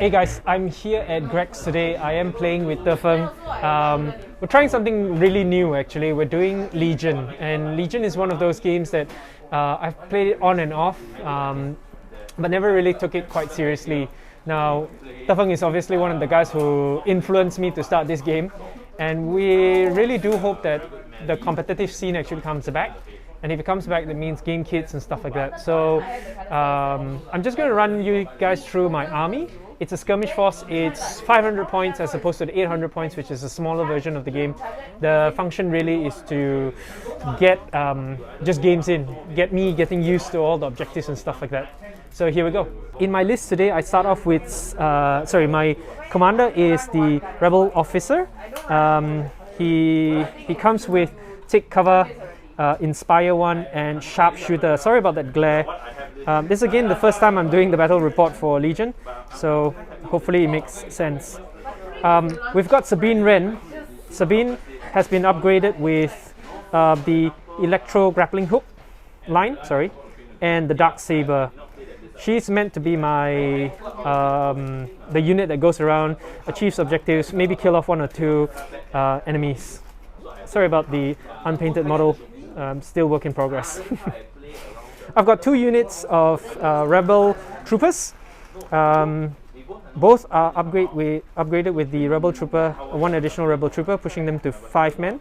Hey guys, I'm here at Greg's today. I am playing with Defeng. We're trying something really new actually. We're doing Legion, and Legion is one of those games that I've played it on and off, but never really took it quite seriously. Now, Defeng is obviously one of the guys who influenced me to start this game, and we really do hope that the competitive scene actually comes back. And if it comes back, that means game kits and stuff like that. So I'm just going to run you guys through my army. It's a skirmish force. It's 500 points as opposed to the 800 points, which is a smaller version of the game. The function really is to get just games in, get me getting used to all the objectives and stuff like that. So here we go. In my list today, I start off with, my commander is the Rebel Officer. He comes with Take Cover, Inspire 1 and Sharpshooter. Sorry about that glare. This is again the first time I'm doing the battle report for Legion, so hopefully it makes sense. We've got Sabine Wren. Sabine has been upgraded with the Electro Grappling Hook line, and the Dark Saber. She's meant to be my the unit that goes around, achieves objectives, maybe kill off 1 or 2 enemies. Sorry about the unpainted model. Still work in progress. I've got 2 units of Rebel Troopers. Both are upgraded with the Rebel Trooper, 1 additional Rebel Trooper, pushing them to 5 men.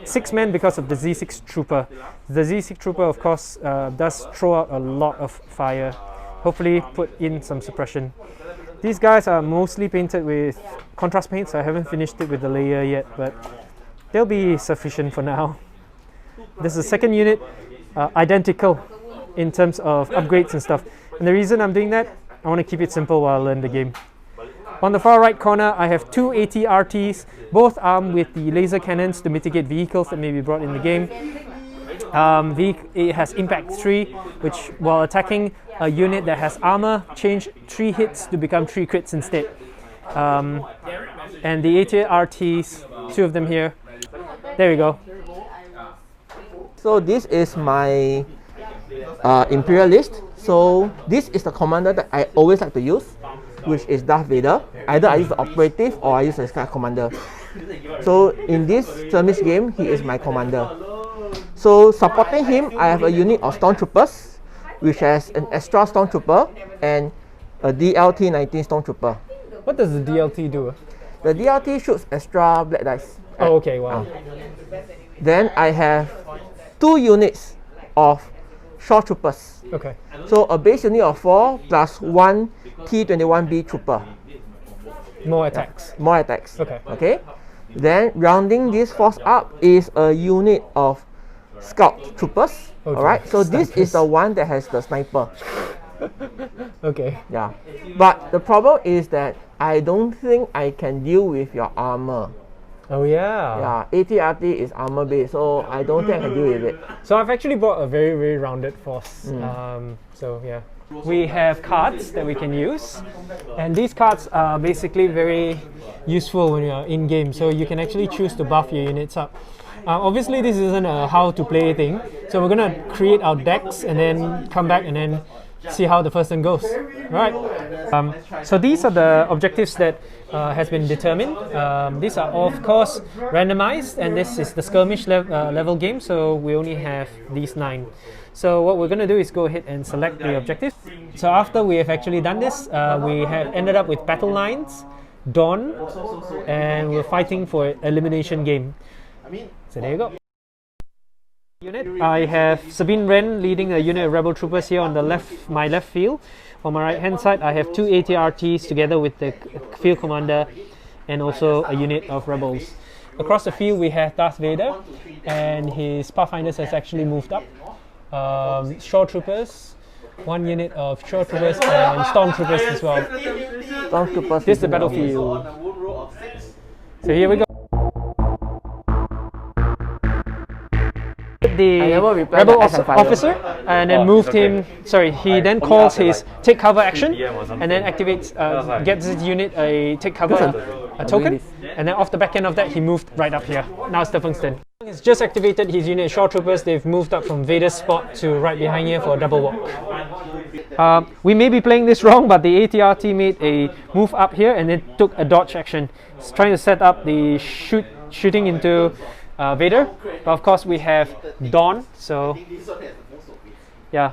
6 men because of the Z6 Trooper. The Z6 Trooper, of course, does throw out a lot of fire. Hopefully put in some suppression. These guys are mostly painted with contrast paint, so I haven't finished it with the layer yet, but they'll be sufficient for now. This is the second unit, identical in terms of upgrades and stuff. And the reason I'm doing that, I want to keep it simple while I learn the game. On the far right corner, I have 2 AT-RTs, both armed with the laser cannons to mitigate vehicles that may be brought in the game. It has Impact 3, which while attacking a unit that has armor, change 3 hits to become 3 crits instead. And the AT-RTs, 2 of them here. There we go. So this is my Imperial list. So this is the commander that I always like to use, which is Darth Vader. Either I use the operative or I use the Sky Commander. So in this skirmish game, he is my commander. So supporting him, I have a unit of Stormtroopers, which has an extra Stormtrooper and a DLT-19 Stormtrooper. What does the DLT do? The DLT shoots extra black dice. Oh, okay, wow. Then I have 2 units of Shore Troopers. Okay. So a base unit of 4 plus 1 T-21B Trooper. More attacks. More attacks. Okay. Then rounding this force up is a unit of Scout Troopers. Okay. Alright, so this is the one that has the sniper. Okay. Yeah. But the problem is that I don't think I can deal with your armor. Oh yeah. Yeah, AT-RT is armor based, so I don't think I can deal with it. So I've actually bought a very, very rounded force. So yeah. We have cards that we can use, and these cards are basically very useful when you're in game. So you can actually choose to buff your units up. Obviously this isn't a how to play thing, so we're gonna create our decks and then come back and then see how the first one goes. Right. So these are the objectives that has been determined. These are of course randomized, and this is the skirmish level game, so we only have these 9. So what we're going to do is go ahead and select the objective. So after we have actually done this, we have ended up with battle lines, Dawn, and we're fighting for elimination game. So there you go. Unit. I have Sabine Wren leading a unit of Rebel Troopers here on the left, my left field. On my right hand side, I have 2 AT-RTs together with the field commander and also a unit of Rebels. Across the field, we have Darth Vader, and his Pathfinders has actually moved up. Shore Troopers, 1 unit of Shore Troopers and Stormtroopers as well. Stormtroopers. This is the battlefield. So here we go. The Rebel officer and then moved him. He then calls his take cover action and then activates, gets his unit a take cover token, and then off the back end of that he moved right up here. Now it's Defeng's turn. He's just activated his unit Shore Troopers. They've moved up from Vader's spot to right behind here for a double walk. We may be playing this wrong, but the ATRT made a move up here and then took a dodge action. It's trying to set up the shooting into Vader, but of course we have Dawn, so yeah.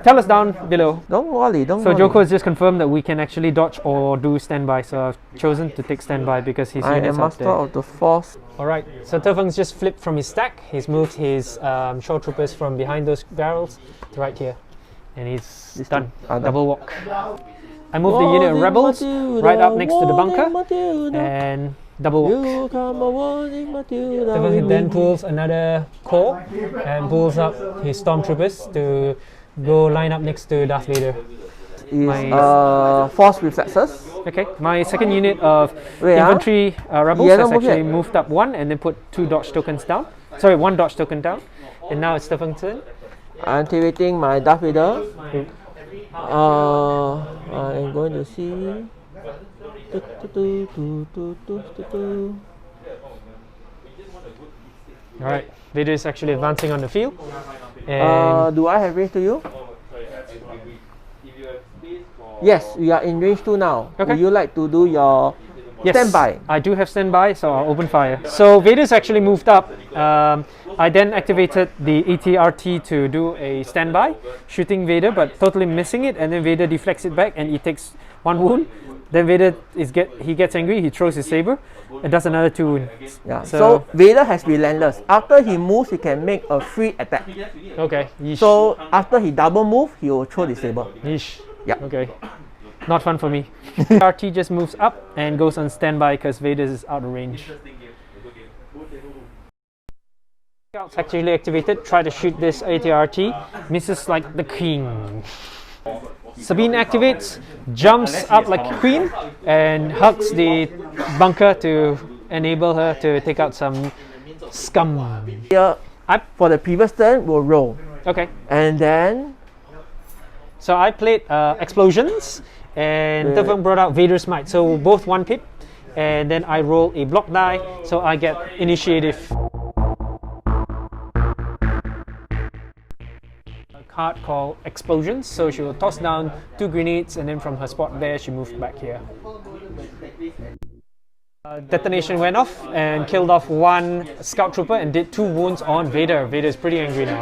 Tell us down below. Don't worry, don't So worry. Joko has just confirmed that we can actually dodge or do standby, so I've chosen to take standby because his I units am out master there. of the force. Alright, so Defeng's just flipped from his stack. He's moved his shore troopers from behind those barrels to right here. And he's done. Double walk. I moved the unit of rebels right up next to the bunker and double walk. Defeng then pulls another corps and pulls up his stormtroopers to go line up next to Darth Vader. Is force reflexes. Okay, my second unit of Wait, infantry rebels Yeah, has don't move actually yet. moved up one and then put 2 dodge tokens down. Sorry, 1 dodge token down. And now it's Defeng's turn. Activating my Darth Vader. I am going to see. Alright, Vader is actually advancing on the field. And Do I have range to you? Yes, we are in range 2 now. Okay. Would you like to do your yes, standby? I do have standby, so I'll open fire. So Vader's actually moved up. I then activated the ATRT to do a standby, shooting Vader but totally missing it, and then Vader deflects it back and he takes 1 wound. Then Vader he gets angry, he throws his saber and does another 2 wounds. Yeah. So Vader has relentless. After he moves, he can make a free attack. Okay. Yeesh. So after he double move, he will throw the saber. Yeesh. Yeah. Okay. Not fun for me. RT just moves up and goes on standby because Vader is out of range. Scouts actually activated, try to shoot this ATRT, misses like the king. Sabine activates, jumps up like a queen, and hugs the bunker to enable her to take out some scum. Here, for the previous turn, we'll roll. Okay. And then So I played explosions, and Defeng brought out Vader's Might. So both 1 pip, and then I roll a block die, so I get initiative. A card called Explosions, so she will toss down 2 grenades, and then from her spot there, she moved back here. Detonation went off and killed off 1 scout trooper and did 2 wounds on Vader. Vader is pretty angry now.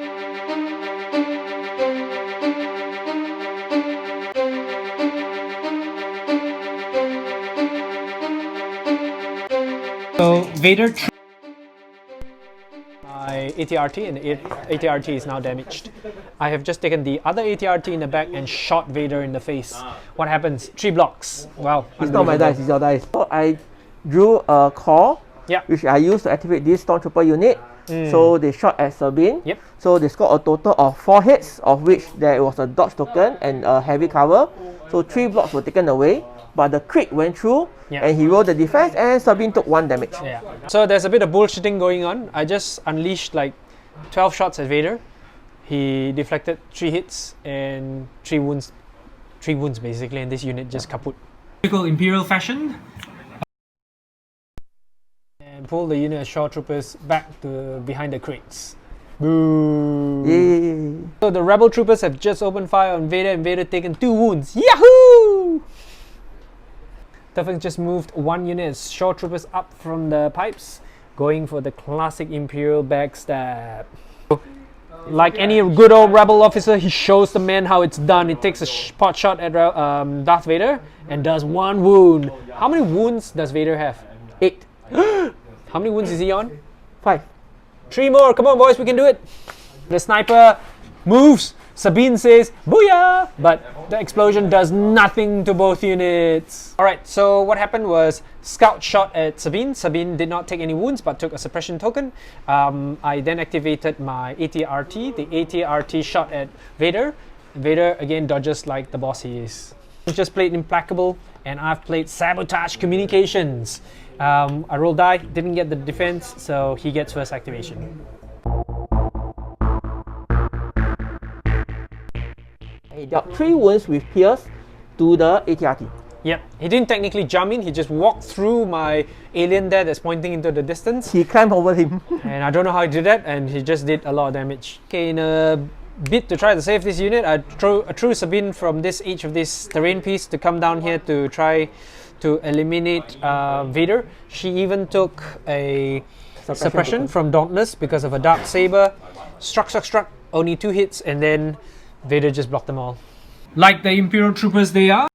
So Vader my ATRT, and the ATRT is now damaged. I have just taken the other ATRT in the back and shot Vader in the face. What happens? 3 blocks. Wow. it's not my dice, it's your dice. So I drew a call, Yeah. which I used to activate this stormtrooper unit. So they shot at Sabine. Yep. So they scored a total of 4 hits, of which there was a dodge token and a heavy cover. So 3 blocks were taken away, but the crit went through, Yeah. and he rolled the defense, and Sabine took 1 damage. Yeah. So there's a bit of bullshitting going on. I just unleashed like 12 shots at Vader. He deflected 3 hits and 3 wounds. 3 wounds basically, and this unit just kaput. Typical Imperial fashion. And pull the unit of shore troopers back to behind the crates. Boo! Yay! So the rebel troopers have just opened fire on Vader, and Vader taken 2 wounds. Yahoo! Defeng just moved 1 unit of shore troopers up from the pipes, going for the classic Imperial backstab. Like any good old rebel officer, he shows the men how it's done. He takes a pot shot at Darth Vader and does 1 wound. How many wounds does Vader have? 8. How many wounds is he on? 5. 3 more. Come on, boys, we can do it. The sniper moves. Sabine says, "Booyah!" But the explosion does nothing to both units. Alright, so what happened was Scout shot at Sabine. Sabine did not take any wounds but took a suppression token. I then activated my ATRT. The ATRT shot at Vader. Vader again dodges like the boss he is. He's just played Implacable, and I've played Sabotage Communications. I rolled die, didn't get the defense, so he gets first activation. He dealt 3 wounds with Pierce to the ATRT. Yep, he didn't technically jump in, he just walked through my alien there that's pointing into the distance. He climbed over him. And I don't know how he did that, and he just did a lot of damage. Okay, in a bid to try to save this unit, I threw Sabine from each of these terrain piece to come down here to try to eliminate Vader. She even took a suppression from Dauntless because of a Dark Saber. Struck, only 2 hits, and then Vader just blocked them all. Like the Imperial Troopers they are.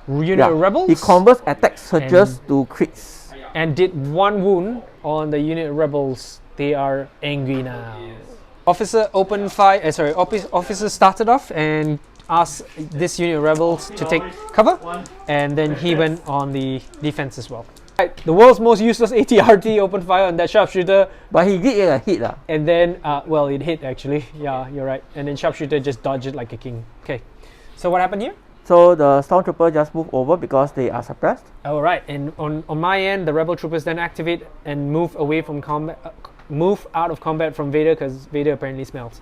Unit Rebels. He converts attack surges to crits. And did 1 wound on the Unit Rebels. They are angry now. Officer opened fire. Officer started off and asked this Unit Rebels to take cover, and then he went on the defense as well. The world's most useless ATRT opened fire on that sharpshooter. But he did get a hit. And then, well, it hit actually. Yeah, you're right. And then sharpshooter just dodged it like a king. Okay, so what happened here? So the Stormtrooper just moved over because they are suppressed. Alright, and on my end, the Rebel Troopers then activate and move away from combat, move out of combat from Vader because Vader apparently smells.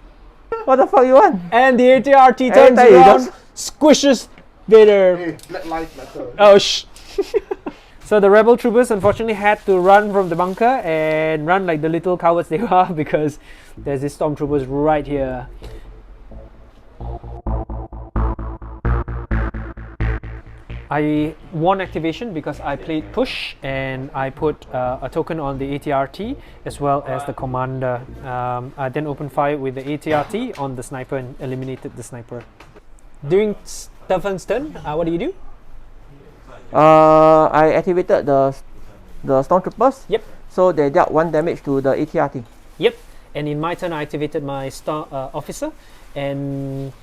What the fuck you want? And the ATRT turns around, squishes Vader. Hey, Black Lives Matter. Oh shh. So the Rebel Troopers unfortunately had to run from the bunker and run like the little cowards they are because there's these Stormtroopers right here. I won activation because I played push and I put a token on the ATRT as well as the commander. I then opened fire with the ATRT on the sniper and eliminated the sniper. During Defeng's turn, what do you do? I activated the Stormtroopers. Yep. So they dealt 1 damage to the ATRT. Yep. And in my turn, I activated my officer and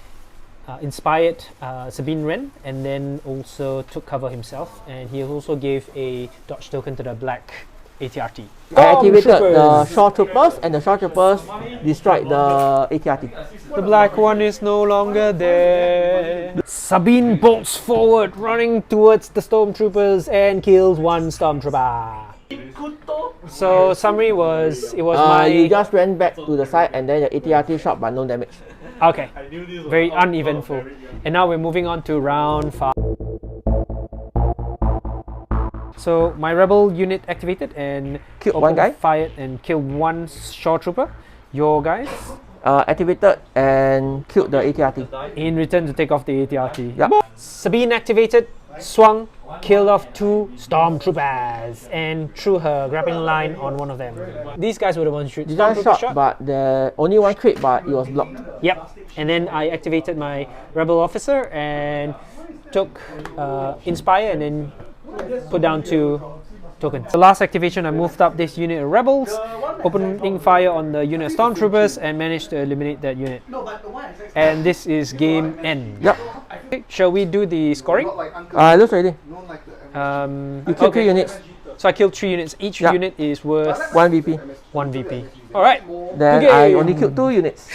inspired Sabine Wren, and then also took cover himself, and he also gave a dodge token to the black ATRT. I activated the Shore Troopers, and the Shore Troopers destroyed the ATRT. The black one is no longer there. Sabine bolts forward, running towards the Stormtroopers and kills 1 Stormtrooper. So summary was, it was you just ran back to the side and then the ATRT shot but no damage. Okay, very uneventful. And now we're moving on to round 5. So my Rebel unit activated and Killed 1 guy. Fired and killed 1 Shore Trooper. Your guys? Activated and killed the ATRT. In return to take off the ATRT. Yep. Sabine activated, swung, killed off 2 Stormtroopers and threw her grappling line on one of them. These guys were the ones shoot. Didn't shot, but the only 1 crit, but it was blocked. Yep. And then I activated my Rebel officer and took Inspire and then put down 2 tokens. The last activation, I moved up this unit of Rebels, opening fire on the unit of Stormtroopers and managed to eliminate that unit. And this is game end. Yep. Okay, shall we do the scoring? Looks ready. You killed 3 units. So I killed 3 units. Each unit is worth 1 VP. 1 VP. Alright. Then I only killed 2 units.